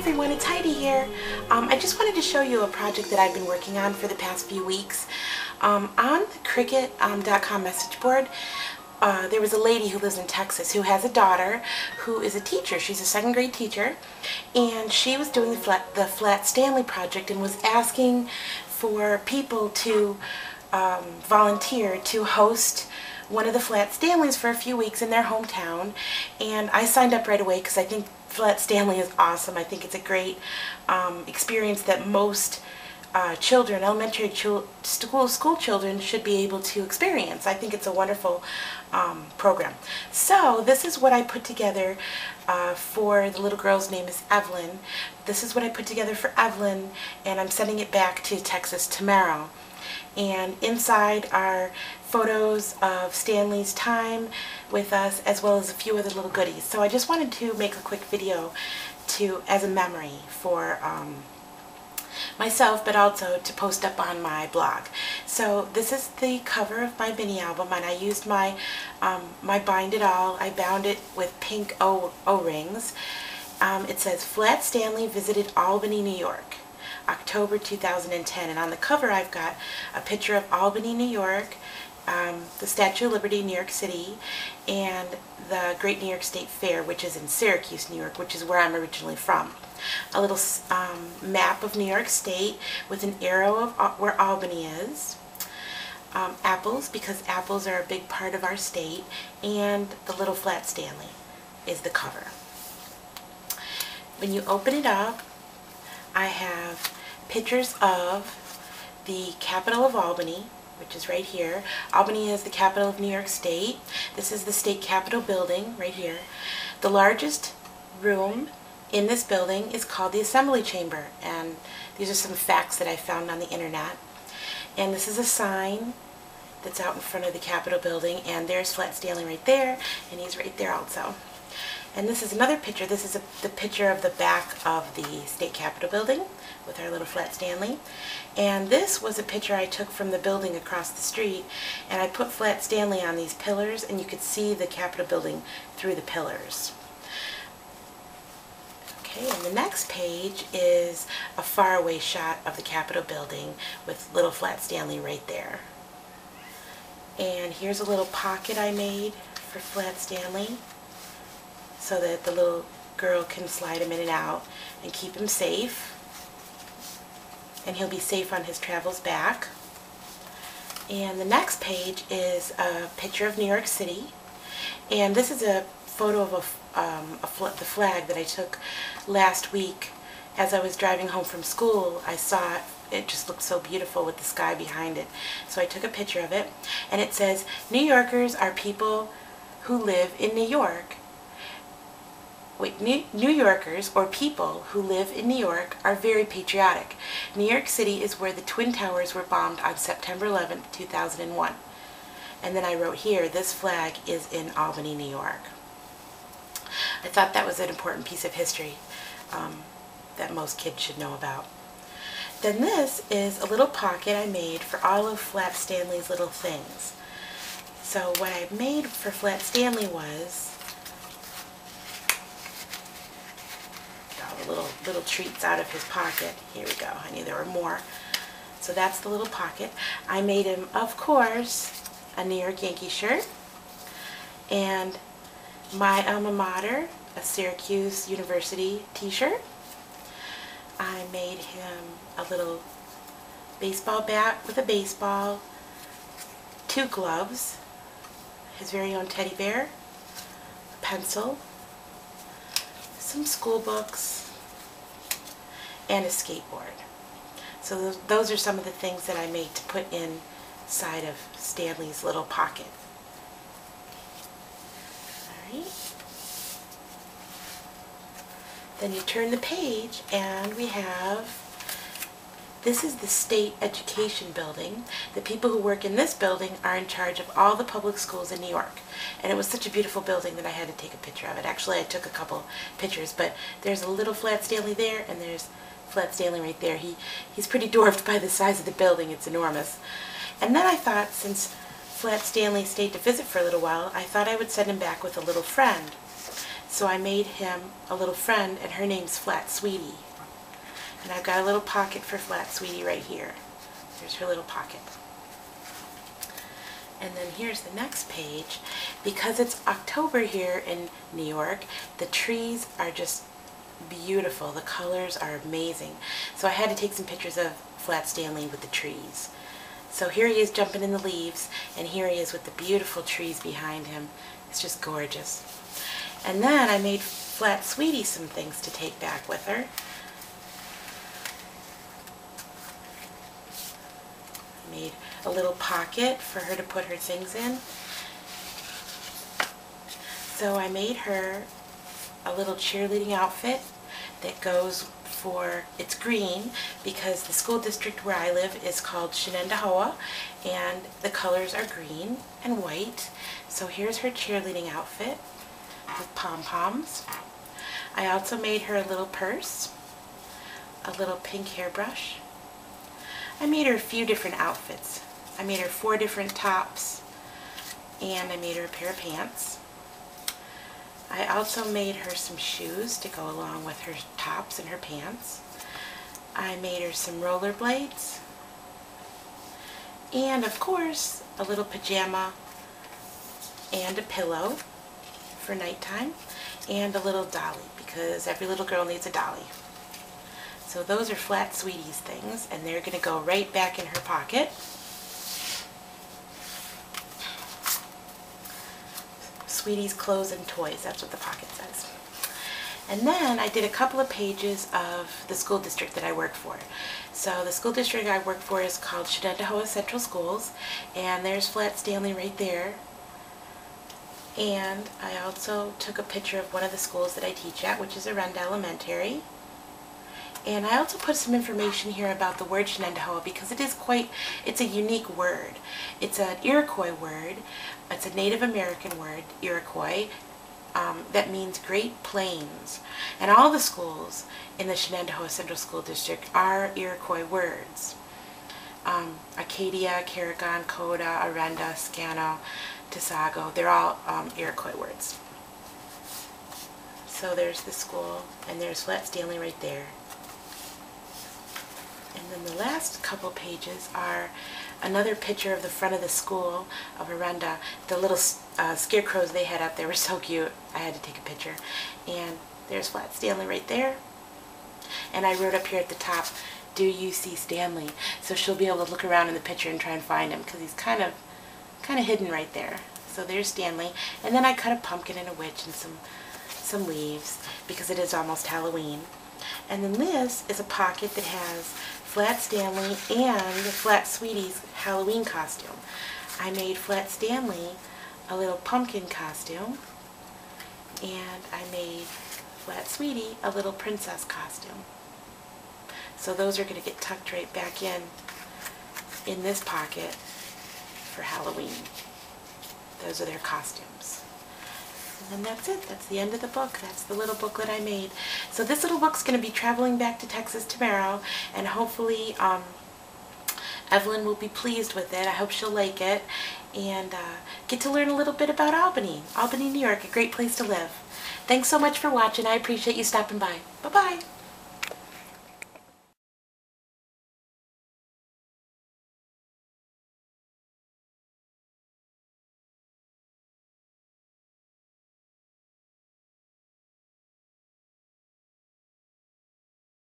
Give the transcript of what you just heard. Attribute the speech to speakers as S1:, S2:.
S1: everyone, it's Heidi here. I just wanted to show you a project that I've been working on for the past few weeks. On the Cricut.com message board, there was a lady who lives in Texas who has a daughter who is a teacher. She's a second grade teacher, and she was doing the Flat Stanley project and was asking for people to volunteer to host one of the Flat Stanleys for a few weeks in their hometown. And I signed up right away because I think Flat Stanley is awesome. I think it's a great experience that most children, elementary school children, should be able to experience. I think it's a wonderful program. So this is what I put together for the little girl's name is Evelyn. This is what I put together for Evelyn, and I'm sending it back to Texas tomorrow. And inside are photos of Stanley's time with us, as well as a few other little goodies. So I just wanted to make a quick video as a memory for myself, but also to post up on my blog. So this is the cover of my mini album, and I used my Bind It All. I bound it with pink O-rings. It says Flat Stanley visited Albany, New York, October 2010, and on the cover I've got a picture of Albany, New York, the Statue of Liberty, New York City, and the Great New York State Fair, which is in Syracuse, New York, which is where I'm originally from. A little map of New York State with an arrow of where Albany is. Apples, because apples are a big part of our state, and the little Flat Stanley is the cover. When you open it up, I have pictures of the capital of Albany, which is right here. Albany is the capital of New York State. This is the state capitol building right here. The largest room in this building is called the Assembly Chamber, and these are some facts that I found on the internet. And this is a sign that's out in front of the Capitol building, and there's Flat Stanley right there, and he's right there also. And this is another picture. This is the picture of the back of the state capitol building with our little Flat Stanley. And this was a picture I took from the building across the street, and I put Flat Stanley on these pillars, and you could see the capitol building through the pillars. Okay, and the next page is a faraway shot of the Capitol building with little Flat Stanley right there. And here's a little pocket I made for Flat Stanley so that the little girl can slide him in and out and keep him safe. And he'll be safe on his travels back. And the next page is a picture of New York City. And this is a photo of the flag that I took last week as I was driving home from school. I saw it. It just looked so beautiful with the sky behind it. So I took a picture of it. And it says, New Yorkers are people who live in New York. New Yorkers, or people who live in New York, are very patriotic. New York City is where the Twin Towers were bombed on September 11th, 2001. And then I wrote here, this flag is in Albany, New York. I thought that was an important piece of history that most kids should know about. Then this is a little pocket I made for all of Flat Stanley's little things. So what I made for Flat Stanley was little treats out of his pocket. Here we go. I knew there were more. So that's the little pocket. I made him, of course, a New York Yankees shirt, and my alma mater, a Syracuse University t-shirt. I made him a little baseball bat with a baseball, 2 gloves, his very own teddy bear, a pencil, some school books, and a skateboard. So those are some of the things that I made to put inside of Stanley's little pocket. Alright. Then you turn the page and we have, this is the state education building. The people who work in this building are in charge of all the public schools in New York. And it was such a beautiful building that I had to take a picture of it. Actually, I took a couple pictures, but there's a little Flat Stanley there, and there's Flat Stanley right there. He's pretty dwarfed by the size of the building. It's enormous. And then I thought, since Flat Stanley stayed to visit for a little while, I thought I would send him back with a little friend. So I made him a little friend, and her name's Flat Sweetie. And I've got a little pocket for Flat Sweetie right here. There's her little pocket. And then here's the next page. Because it's October here in New York, the trees are just beautiful. The colors are amazing. So I had to take some pictures of Flat Stanley with the trees. So here he is jumping in the leaves, and here he is with the beautiful trees behind him. It's just gorgeous. And then I made Flat Sweetie some things to take back with her. I made a little pocket for her to put her things in. So I made her a little cheerleading outfit that goes for, it's green because the school district where I live is called Shenendahowa, and the colors are green and white. So here's her cheerleading outfit with pom-poms. I also made her a little purse, a little pink hairbrush. I made her a few different outfits. I made her 4 different tops, and I made her a pair of pants. I also made her some shoes to go along with her tops and her pants. I made her some rollerblades. And of course, a little pajama and a pillow for nighttime, and a little dolly, because every little girl needs a dolly. So those are Flat Sweetie's things, and they're going to go right back in her pocket. Sweetie's Clothes and Toys, that's what the pocket says. And then I did a couple of pages of the school district that I work for. So the school district I work for is called Shenendahowa Central Schools, and there's Flat Stanley right there. And I also took a picture of one of the schools that I teach at, which is Arenda Elementary. And I also put some information here about the word Shenendahowa because it's a unique word. It's an Iroquois word. It's a Native American word, Iroquois, that means Great Plains. And all the schools in the Shenendahowa Central School District are Iroquois words. Acadia, Carrigan, Coda, Arenda, Scano, Tisago, they're all Iroquois words. So there's the school, and there's Flat Stanley right there. And then the last couple pages are another picture of the front of the school of Arenda. The little scarecrows they had up there were so cute. I had to take a picture. And there's Flat Stanley right there. And I wrote up here at the top, "Do you see Stanley?" So she'll be able to look around in the picture and try and find him because he's kind of hidden right there. So there's Stanley. And then I cut a pumpkin and a witch and some leaves because it is almost Halloween. And then this is a pocket that has Flat Stanley and Flat Sweetie's Halloween costume. I made Flat Stanley a little pumpkin costume, and I made Flat Sweetie a little princess costume. So those are going to get tucked right back in this pocket for Halloween. Those are their costumes. And then that's it. That's the end of the book. That's the little booklet I made. So this little book's going to be traveling back to Texas tomorrow, and hopefully Evelyn will be pleased with it. I hope she'll like it and get to learn a little bit about Albany, New York, a great place to live. Thanks so much for watching. I appreciate you stopping by. Bye-bye.